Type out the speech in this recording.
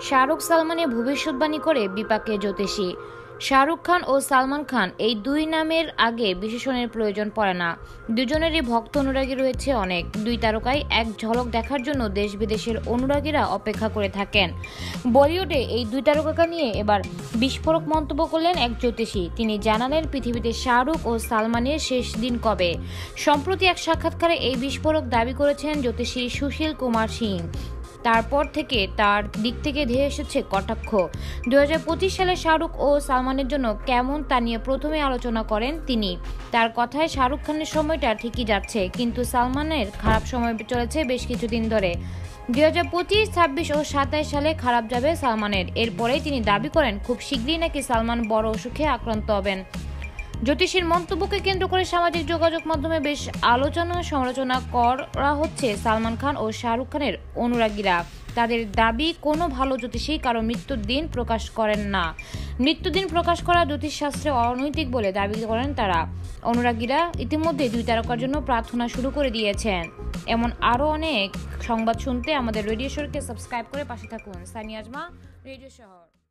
শাহরুখ সালমানের ভবিষ্যৎবাণী করে বিপাকে জ্যোতিষী। শাহরুখ খান ও সালমান খান এই দুই নামের আগে বিশেষণের প্রয়োজন পড়ে না। দুজনেরই ভক্ত অনুরাগী রয়েছে অনেক। দুই তারকাই এক ঝলক দেখার জন্য দেশ বিদেশের অনুরাগীরা অপেক্ষা করে থাকেন। বলিউডে এই দুই তারকাকে নিয়ে এবার বিস্ফোরক মন্তব্য করলেন এক জ্যোতিষী। তিনি জানালেন পৃথিবীতে শাহরুখ ও সালমানের শেষ দিন কবে। সম্প্রতি এক সাক্ষাৎকারে এই বিস্ফোরক দাবি করেছেন জ্যোতিষী সুশীল কুমার সিং। তারপর থেকে তার দিক থেকে ধেয়ে এসেছে কটাক্ষ। 2025 সালে শাহরুখ ও সালমানের জন্য কেমন তা নিয়ে প্রথমে আলোচনা করেন তিনি। তার কথায় শাহরুখ খানের সময়টা ঠিকই যাচ্ছে, কিন্তু সালমানের খারাপ সময় চলেছে বেশ কিছুদিন ধরে। 2025, 26 ও 27 সালে খারাপ যাবে সালমানের। এরপরেই তিনি দাবি করেন খুব শীঘ্রই নাকি সালমান বড় অসুখে আক্রান্ত হবেন। জ্যোতিষীর মন্তব্যকে কেন্দ্র করে সামাজিক যোগাযোগ মাধ্যমে বেশ আলোচনা সমালোচনা করা হচ্ছে সালমান খান ও শাহরুখ খানের অনুরাগীরা। তাদের দাবি, কোনো ভালো জ্যোতিষী কারো মৃত্যুর দিন প্রকাশ করেন না। মৃত্যুদিন প্রকাশ করা জ্যোতিষশাস্ত্রে অনৈতিক বলে দাবি করেন তারা। অনুরাগীরা ইতিমধ্যে দুই তারকার জন্য প্রার্থনা শুরু করে দিয়েছেন। এমন আরও অনেক সংবাদ শুনতে আমাদের রেডিও শহরকে সাবস্ক্রাইব করে পাশে থাকুন। সানি আজমা, রেডিও শহর।